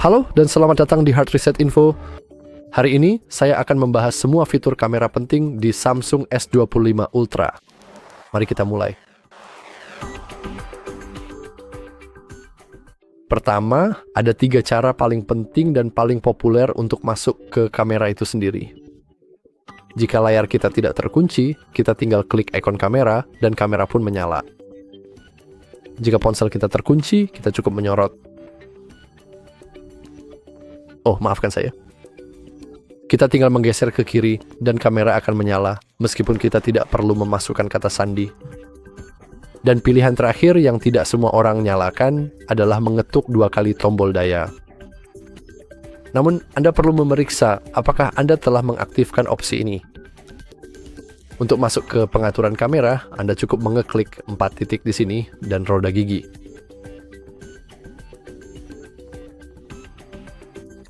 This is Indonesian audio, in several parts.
Halo dan selamat datang di Hard Reset Info. Hari ini saya akan membahas semua fitur kamera penting di Samsung S25 Ultra. Mari kita mulai. Pertama, ada 3 cara paling penting dan paling populer untuk masuk ke kamera itu sendiri. Jika layar kita tidak terkunci, kita tinggal klik ikon kamera dan kamera pun menyala. Jika ponsel kita terkunci, kita cukup menyorot. Oh, maafkan saya. Kita tinggal menggeser ke kiri dan kamera akan menyala, meskipun kita tidak perlu memasukkan kata sandi. Dan pilihan terakhir yang tidak semua orang nyalakan adalah mengetuk 2 kali tombol daya. Namun, Anda perlu memeriksa apakah Anda telah mengaktifkan opsi ini. Untuk masuk ke pengaturan kamera, Anda cukup mengeklik 4 titik di sini dan roda gigi.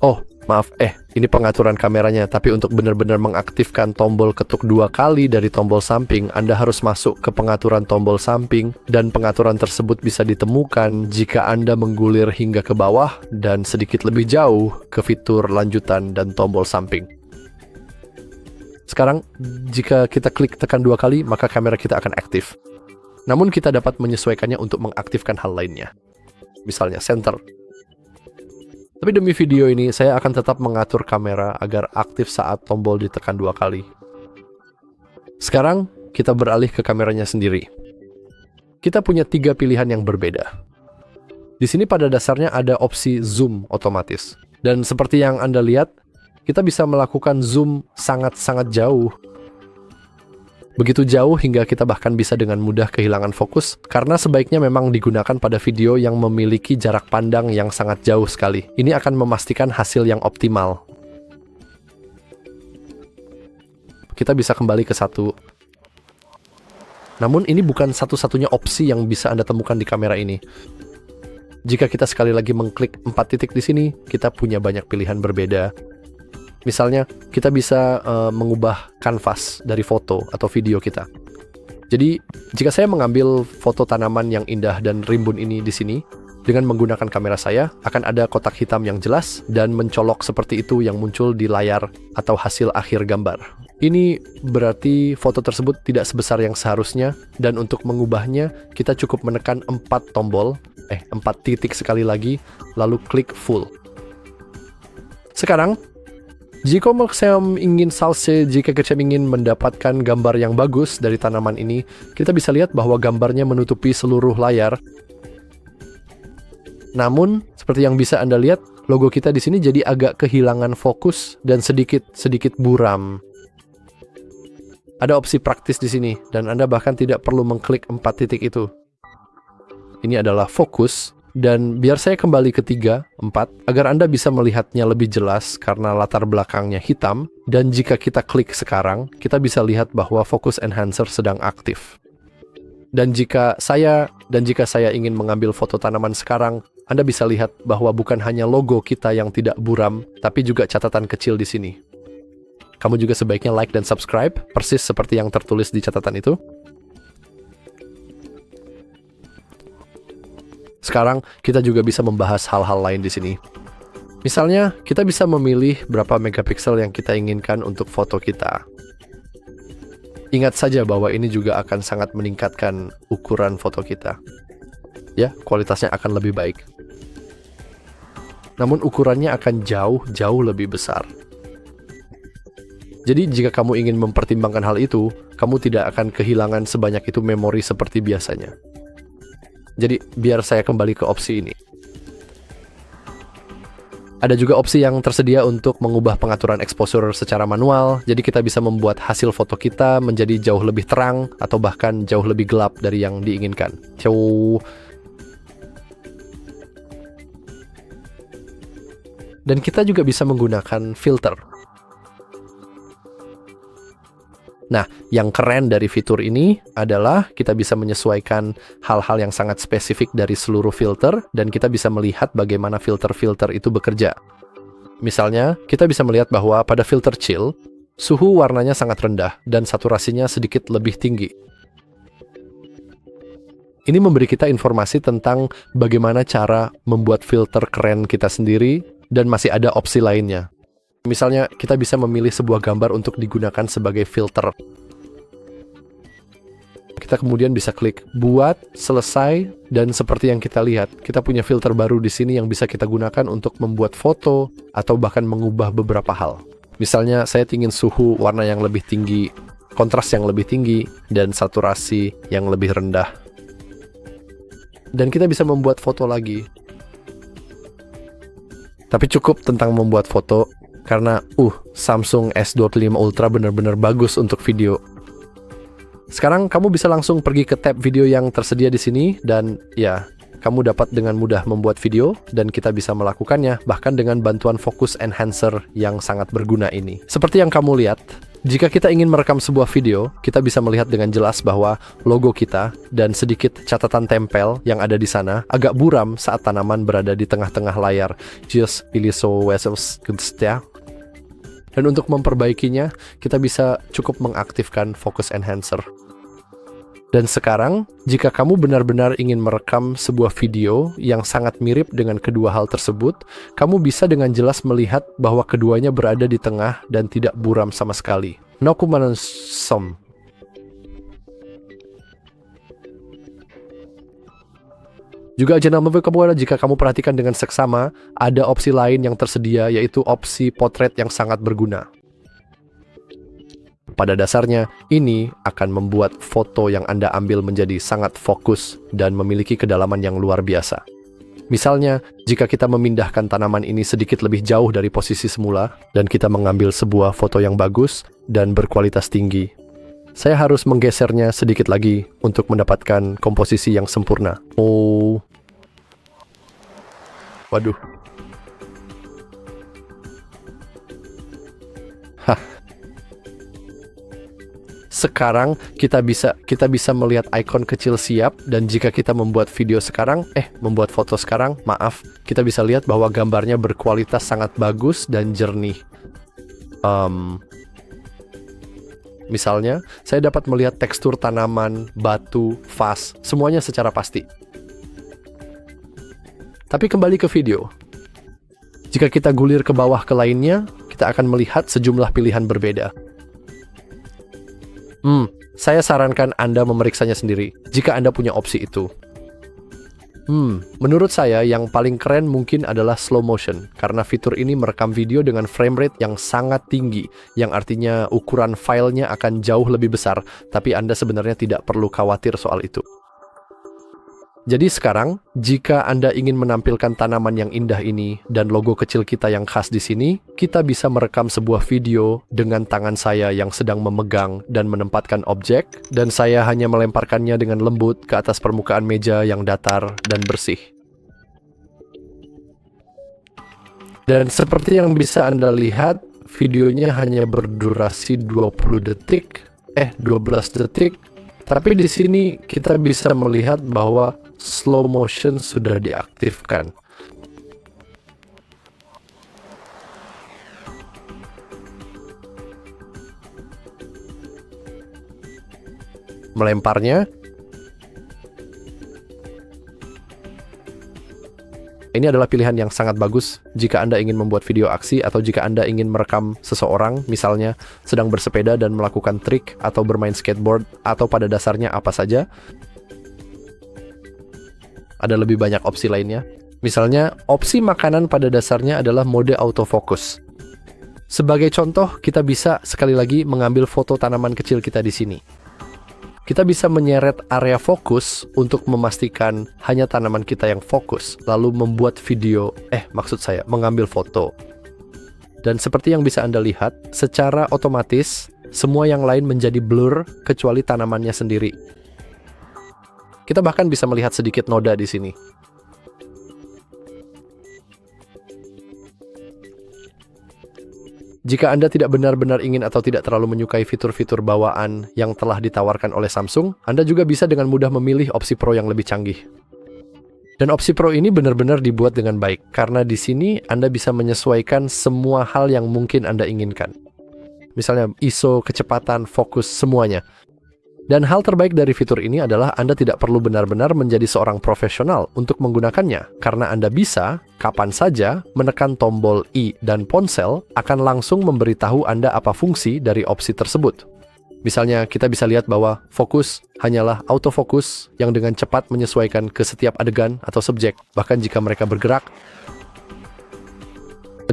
Oh, maaf, ini pengaturan kameranya, tapi untuk benar-benar mengaktifkan tombol ketuk 2 kali dari tombol samping, Anda harus masuk ke pengaturan tombol samping, dan pengaturan tersebut bisa ditemukan jika Anda menggulir hingga ke bawah dan sedikit lebih jauh ke fitur lanjutan dan tombol samping. Sekarang, jika kita klik tekan 2 kali, maka kamera kita akan aktif. Namun kita dapat menyesuaikannya untuk mengaktifkan hal lainnya. Misalnya center. Tapi demi video ini, saya akan tetap mengatur kamera agar aktif saat tombol ditekan 2 kali. Sekarang, kita beralih ke kameranya sendiri. Kita punya 3 pilihan yang berbeda. Di sini pada dasarnya ada opsi zoom otomatis. Dan seperti yang Anda lihat, kita bisa melakukan zoom sangat-sangat jauh. Begitu jauh hingga kita bahkan bisa dengan mudah kehilangan fokus, karena sebaiknya memang digunakan pada video yang memiliki jarak pandang yang sangat jauh sekali. Ini akan memastikan hasil yang optimal. Kita bisa kembali ke 1. Namun ini bukan satu-satunya opsi yang bisa Anda temukan di kamera ini. Jika kita sekali lagi mengklik 4 titik di sini, kita punya banyak pilihan berbeda. Misalnya, kita bisa mengubah kanvas dari foto atau video kita. Jadi, jika saya mengambil foto tanaman yang indah dan rimbun ini di sini, dengan menggunakan kamera saya, akan ada kotak hitam yang jelas dan mencolok seperti itu yang muncul di layar atau hasil akhir gambar. Ini berarti foto tersebut tidak sebesar yang seharusnya, dan untuk mengubahnya, kita cukup menekan 4 titik sekali lagi, lalu klik full. Sekarang, jika saya ingin mendapatkan gambar yang bagus dari tanaman ini, kita bisa lihat bahwa gambarnya menutupi seluruh layar. Namun, seperti yang bisa Anda lihat, logo kita di sini jadi agak kehilangan fokus dan sedikit buram. Ada opsi praktis di sini, dan Anda bahkan tidak perlu mengklik 4 titik itu. Ini adalah fokus. Dan biar saya kembali ke 3, 4, agar Anda bisa melihatnya lebih jelas karena latar belakangnya hitam, dan jika kita klik sekarang, kita bisa lihat bahwa focus enhancer sedang aktif. Dan jika saya ingin mengambil foto tanaman sekarang, Anda bisa lihat bahwa bukan hanya logo kita yang tidak buram, tapi juga catatan kecil di sini. Kamu juga sebaiknya like dan subscribe, persis seperti yang tertulis di catatan itu. Sekarang, kita juga bisa membahas hal-hal lain di sini. Misalnya, kita bisa memilih berapa megapiksel yang kita inginkan untuk foto kita. Ingat saja bahwa ini juga akan sangat meningkatkan ukuran foto kita. Ya, kualitasnya akan lebih baik. Namun ukurannya akan jauh lebih besar. Jadi, jika kamu ingin mempertimbangkan hal itu, kamu tidak akan kehilangan sebanyak itu memori seperti biasanya. Jadi, biar saya kembali ke opsi ini. Ada juga opsi yang tersedia untuk mengubah pengaturan exposure secara manual, jadi kita bisa membuat hasil foto kita menjadi jauh lebih terang, atau bahkan jauh lebih gelap dari yang diinginkan. Dan kita juga bisa menggunakan filter. Nah, yang keren dari fitur ini adalah kita bisa menyesuaikan hal-hal yang sangat spesifik dari seluruh filter, dan kita bisa melihat bagaimana filter-filter itu bekerja. Misalnya, kita bisa melihat bahwa pada filter chill, suhu warnanya sangat rendah dan saturasinya sedikit lebih tinggi. Ini memberi kita informasi tentang bagaimana cara membuat filter keren kita sendiri Dan masih ada opsi lainnya. Misalnya, kita bisa memilih sebuah gambar untuk digunakan sebagai filter. Kita kemudian bisa klik buat, selesai, dan seperti yang kita lihat, kita punya filter baru di sini yang bisa kita gunakan untuk membuat foto atau bahkan mengubah beberapa hal. Misalnya, saya ingin suhu warna yang lebih tinggi, kontras yang lebih tinggi, dan saturasi yang lebih rendah. Dan kita bisa membuat foto lagi. Tapi cukup tentang membuat foto, karena Samsung S25 Ultra benar-benar bagus untuk video. Sekarang kamu bisa langsung pergi ke tab video yang tersedia di sini, dan ya, kamu dapat dengan mudah membuat video, dan kita bisa melakukannya bahkan dengan bantuan focus enhancer yang sangat berguna ini. Seperti yang kamu lihat, jika kita ingin merekam sebuah video, kita bisa melihat dengan jelas bahwa logo kita dan sedikit catatan tempel yang ada di sana agak buram saat tanaman berada di tengah-tengah layar. Dan untuk memperbaikinya, kita bisa cukup mengaktifkan focus enhancer. Dan sekarang, jika kamu benar-benar ingin merekam sebuah video yang sangat mirip dengan kedua hal tersebut, kamu bisa dengan jelas melihat bahwa keduanya berada di tengah dan tidak buram sama sekali. Nokumanensom. Juga jangan lupa jika kamu perhatikan dengan seksama, ada opsi lain yang tersedia, yaitu opsi potret yang sangat berguna. Pada dasarnya, ini akan membuat foto yang Anda ambil menjadi sangat fokus dan memiliki kedalaman yang luar biasa. Misalnya, jika kita memindahkan tanaman ini sedikit lebih jauh dari posisi semula, dan kita mengambil sebuah foto yang bagus dan berkualitas tinggi, saya harus menggesernya sedikit lagi untuk mendapatkan komposisi yang sempurna. Waduh. Sekarang kita bisa melihat ikon kecil siap, dan jika kita membuat foto sekarang, kita bisa lihat bahwa gambarnya berkualitas sangat bagus dan jernih. Misalnya, saya dapat melihat tekstur tanaman, batu, vas, semuanya secara pasti. Tapi kembali ke video. Jika kita gulir ke bawah ke lainnya, kita akan melihat sejumlah pilihan berbeda. Saya sarankan Anda memeriksanya sendiri, jika Anda punya opsi itu. Menurut saya yang paling keren mungkin adalah slow motion, karena fitur ini merekam video dengan frame rate yang sangat tinggi, yang artinya ukuran filenya akan jauh lebih besar, tapi Anda sebenarnya tidak perlu khawatir soal itu. Jadi sekarang, jika Anda ingin menampilkan tanaman yang indah ini dan logo kecil kita yang khas di sini, kita bisa merekam sebuah video dengan tangan saya yang sedang memegang dan menempatkan objek, dan saya hanya melemparkannya dengan lembut ke atas permukaan meja yang datar dan bersih. Dan seperti yang bisa Anda lihat, videonya hanya berdurasi 12 detik, tapi di sini kita bisa melihat bahwa slow motion sudah diaktifkan. Melemparnya. Ini adalah pilihan yang sangat bagus jika Anda ingin membuat video aksi atau jika Anda ingin merekam seseorang, misalnya sedang bersepeda dan melakukan trik atau bermain skateboard atau pada dasarnya apa saja. Ada lebih banyak opsi lainnya. Misalnya, opsi makanan pada dasarnya adalah mode autofocus. Sebagai contoh, kita bisa sekali lagi mengambil foto tanaman kecil kita di sini. Kita bisa menyeret area fokus untuk memastikan hanya tanaman kita yang fokus, lalu membuat video, mengambil foto. Dan seperti yang bisa Anda lihat, secara otomatis, semua yang lain menjadi blur kecuali tanamannya sendiri. Kita bahkan bisa melihat sedikit noda di sini. Jika Anda tidak benar-benar ingin atau tidak terlalu menyukai fitur-fitur bawaan yang telah ditawarkan oleh Samsung, Anda juga bisa dengan mudah memilih opsi Pro yang lebih canggih. Dan opsi Pro ini benar-benar dibuat dengan baik, karena di sini Anda bisa menyesuaikan semua hal yang mungkin Anda inginkan. Misalnya ISO, kecepatan, fokus, semuanya. Dan hal terbaik dari fitur ini adalah Anda tidak perlu benar-benar menjadi seorang profesional untuk menggunakannya, karena Anda bisa, kapan saja, menekan tombol I dan ponsel akan langsung memberitahu Anda apa fungsi dari opsi tersebut. Misalnya, kita bisa lihat bahwa fokus hanyalah autofokus yang dengan cepat menyesuaikan ke setiap adegan atau subjek, bahkan jika mereka bergerak.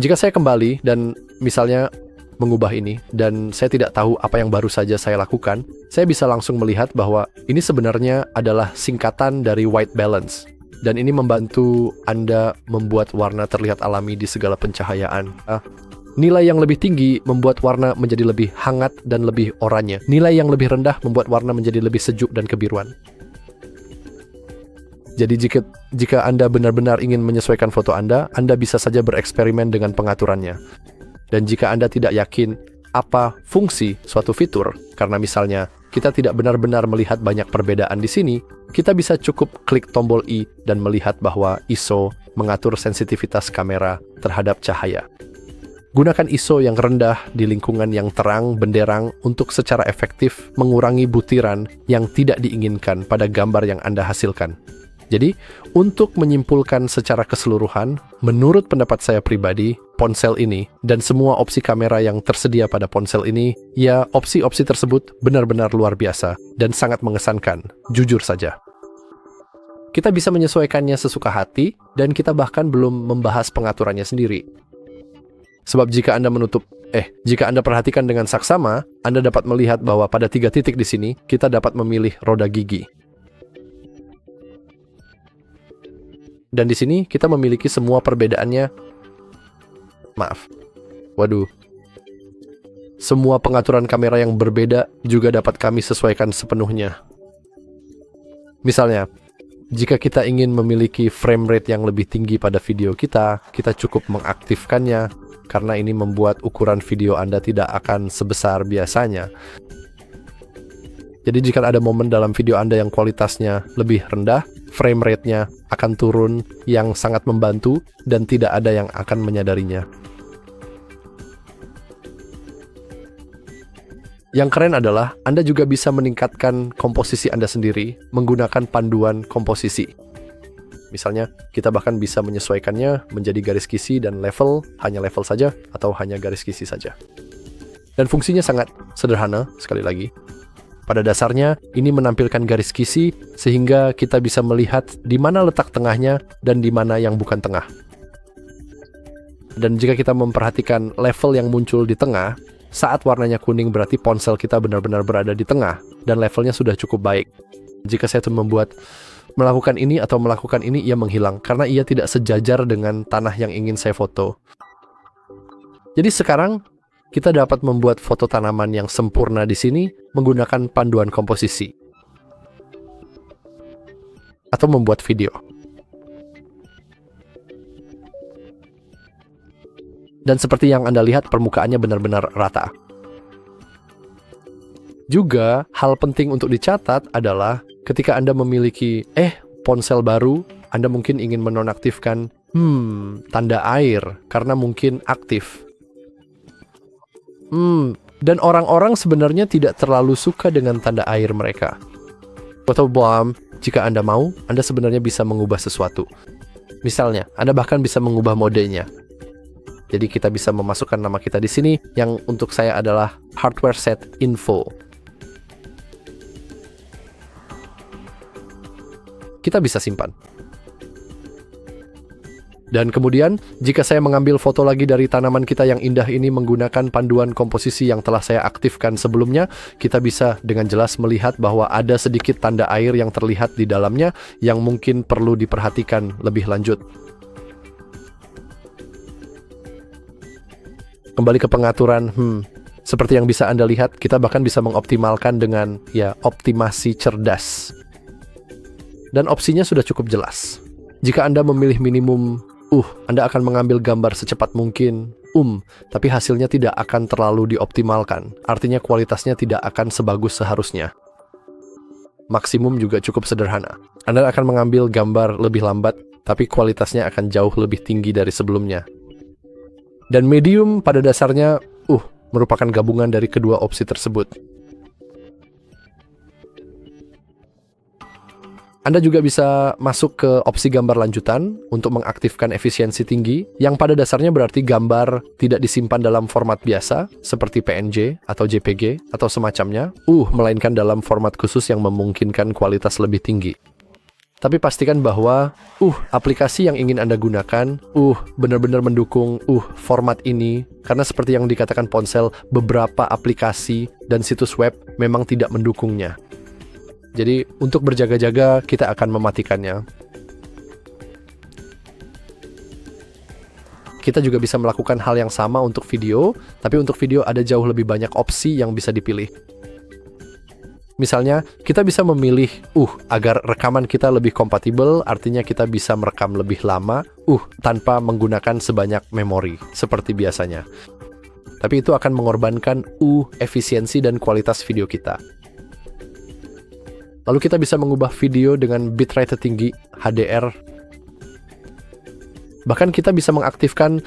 Jika saya kembali dan misalnya mengubah ini, dan saya tidak tahu apa yang baru saja saya lakukan, saya bisa langsung melihat bahwa ini sebenarnya adalah singkatan dari white balance. Dan ini membantu Anda membuat warna terlihat alami di segala pencahayaan. Nilai yang lebih tinggi membuat warna menjadi lebih hangat dan lebih oranye. Nilai yang lebih rendah membuat warna menjadi lebih sejuk dan kebiruan. Jadi jika Anda benar-benar ingin menyesuaikan foto Anda bisa saja bereksperimen dengan pengaturannya. Dan jika Anda tidak yakin apa fungsi suatu fitur, karena misalnya kita tidak benar-benar melihat banyak perbedaan di sini, kita bisa cukup klik tombol I dan melihat bahwa ISO mengatur sensitivitas kamera terhadap cahaya. Gunakan ISO yang rendah di lingkungan yang terang benderang untuk secara efektif mengurangi butiran yang tidak diinginkan pada gambar yang Anda hasilkan. Jadi, untuk menyimpulkan secara keseluruhan, menurut pendapat saya pribadi, ponsel ini dan semua opsi kamera yang tersedia pada ponsel ini, ya opsi-opsi tersebut benar-benar luar biasa dan sangat mengesankan, jujur saja. Kita bisa menyesuaikannya sesuka hati dan kita bahkan belum membahas pengaturannya sendiri. Sebab jika Anda perhatikan dengan saksama, Anda dapat melihat bahwa pada 3 titik di sini, kita dapat memilih roda gigi. Dan di sini kita memiliki semua perbedaannya. Semua pengaturan kamera yang berbeda juga dapat kami sesuaikan sepenuhnya. Misalnya, jika kita ingin memiliki frame rate yang lebih tinggi pada video kita cukup mengaktifkannya, karena ini membuat ukuran video Anda tidak akan sebesar biasanya. Jadi jika ada momen dalam video Anda yang kualitasnya lebih rendah, frame rate-nya akan turun yang sangat membantu dan tidak ada yang akan menyadarinya. Yang keren adalah Anda juga bisa meningkatkan komposisi Anda sendiri menggunakan panduan komposisi. Misalnya, kita bahkan bisa menyesuaikannya menjadi garis kisi dan level, hanya level saja atau hanya garis kisi saja. Dan fungsinya sangat sederhana, sekali lagi. Pada dasarnya, ini menampilkan garis kisi sehingga kita bisa melihat di mana letak tengahnya dan di mana yang bukan tengah. Dan jika kita memperhatikan level yang muncul di tengah, saat warnanya kuning berarti ponsel kita benar-benar berada di tengah dan levelnya sudah cukup baik. Jika saya melakukan ini atau melakukan ini, ia menghilang karena ia tidak sejajar dengan tanah yang ingin saya foto. Jadi sekarang, kita dapat membuat foto tanaman yang sempurna di sini menggunakan panduan komposisi. Atau membuat video. Dan seperti yang Anda lihat, permukaannya benar-benar rata. Juga, hal penting untuk dicatat adalah ketika Anda memiliki ponsel baru, Anda mungkin ingin menonaktifkan tanda air karena mungkin aktif. Dan orang-orang sebenarnya tidak terlalu suka dengan tanda air mereka. Atau jika Anda mau, Anda sebenarnya bisa mengubah sesuatu. Misalnya, Anda bahkan bisa mengubah modenya. Jadi kita bisa memasukkan nama kita di sini yang untuk saya adalah hardware set info. Kita bisa simpan. Dan kemudian, jika saya mengambil foto lagi dari tanaman kita yang indah ini menggunakan panduan komposisi yang telah saya aktifkan sebelumnya, kita bisa dengan jelas melihat bahwa ada sedikit tanda air yang terlihat di dalamnya yang mungkin perlu diperhatikan lebih lanjut. Kembali ke pengaturan, seperti yang bisa Anda lihat, kita bahkan bisa mengoptimalkan dengan optimasi cerdas. Dan opsinya sudah cukup jelas. Jika Anda memilih minimum, Anda akan mengambil gambar secepat mungkin, tapi hasilnya tidak akan terlalu dioptimalkan. Artinya kualitasnya tidak akan sebagus seharusnya. Maksimum juga cukup sederhana. Anda akan mengambil gambar lebih lambat, tapi kualitasnya akan jauh lebih tinggi dari sebelumnya. Dan medium pada dasarnya, merupakan gabungan dari kedua opsi tersebut. Anda juga bisa masuk ke opsi gambar lanjutan untuk mengaktifkan efisiensi tinggi, yang pada dasarnya berarti gambar tidak disimpan dalam format biasa, seperti PNG atau JPG atau semacamnya, melainkan dalam format khusus yang memungkinkan kualitas lebih tinggi. Tapi pastikan bahwa, aplikasi yang ingin Anda gunakan, benar-benar mendukung, format ini, karena seperti yang dikatakan Ponsel, beberapa aplikasi dan situs web memang tidak mendukungnya. Jadi, untuk berjaga-jaga, kita akan mematikannya. Kita juga bisa melakukan hal yang sama untuk video, tapi untuk video ada jauh lebih banyak opsi yang bisa dipilih. Misalnya, kita bisa memilih, agar rekaman kita lebih kompatibel, artinya kita bisa merekam lebih lama, tanpa menggunakan sebanyak memori, seperti biasanya. Tapi itu akan mengorbankan, efisiensi dan kualitas video kita. Lalu kita bisa mengubah video dengan bitrate tertinggi, HDR. Bahkan kita bisa mengaktifkan,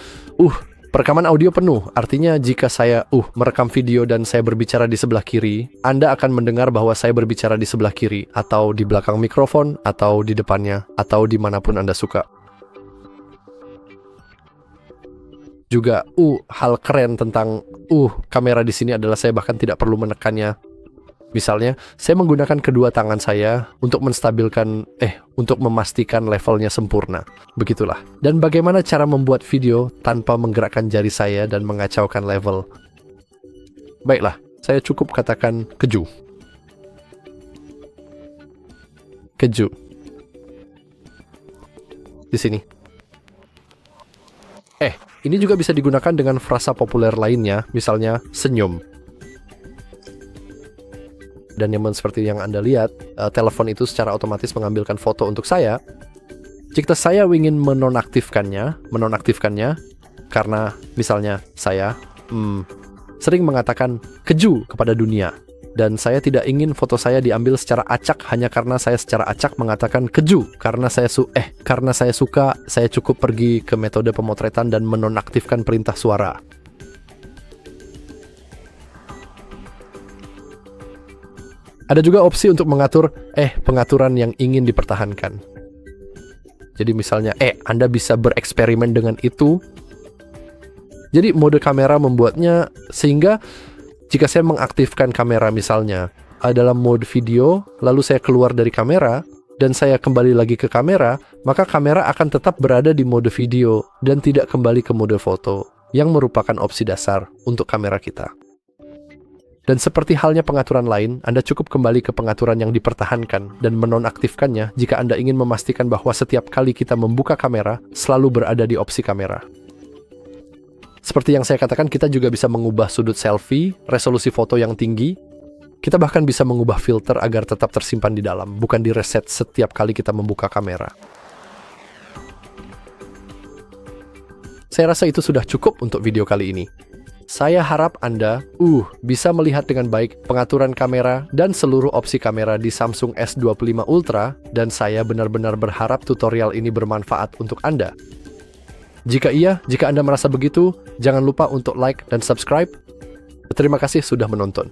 perekaman audio penuh. Artinya jika saya, merekam video dan saya berbicara di sebelah kiri, Anda akan mendengar bahwa saya berbicara di sebelah kiri, atau di belakang mikrofon, atau di depannya, atau dimanapun Anda suka. Juga, hal keren tentang, kamera di sini adalah saya bahkan tidak perlu menekannya. Misalnya, saya menggunakan kedua tangan saya untuk untuk memastikan levelnya sempurna. Begitulah. Dan bagaimana cara membuat video tanpa menggerakkan jari saya dan mengacaukan level? Baiklah, saya cukup katakan keju. Keju. Di sini. Ini juga bisa digunakan dengan frasa populer lainnya, misalnya senyum. Dan yang seperti yang Anda lihat, telepon itu secara otomatis mengambilkan foto untuk saya. Jika saya ingin menonaktifkannya, karena misalnya saya sering mengatakan keju kepada dunia, dan saya tidak ingin foto saya diambil secara acak hanya karena saya secara acak mengatakan keju, karena saya suka, saya cukup pergi ke metode pemotretan dan menonaktifkan perintah suara. Ada juga opsi untuk mengatur pengaturan yang ingin dipertahankan. Jadi misalnya, Anda bisa bereksperimen dengan itu. Jadi mode kamera membuatnya sehingga jika saya mengaktifkan kamera misalnya dalam mode video, lalu saya keluar dari kamera dan saya kembali lagi ke kamera, maka kamera akan tetap berada di mode video dan tidak kembali ke mode foto, yang merupakan opsi dasar untuk kamera kita. Dan seperti halnya pengaturan lain, Anda cukup kembali ke pengaturan yang dipertahankan dan menonaktifkannya jika Anda ingin memastikan bahwa setiap kali kita membuka kamera, selalu berada di opsi kamera. Seperti yang saya katakan, kita juga bisa mengubah sudut selfie, resolusi foto yang tinggi. Kita bahkan bisa mengubah filter agar tetap tersimpan di dalam, bukan di-reset setiap kali kita membuka kamera. Saya rasa itu sudah cukup untuk video kali ini. Saya harap Anda bisa melihat dengan baik pengaturan kamera dan seluruh opsi kamera di Samsung S25 Ultra, dan saya benar-benar berharap tutorial ini bermanfaat untuk Anda. Jika Anda merasa begitu, jangan lupa untuk like dan subscribe. Terima kasih sudah menonton.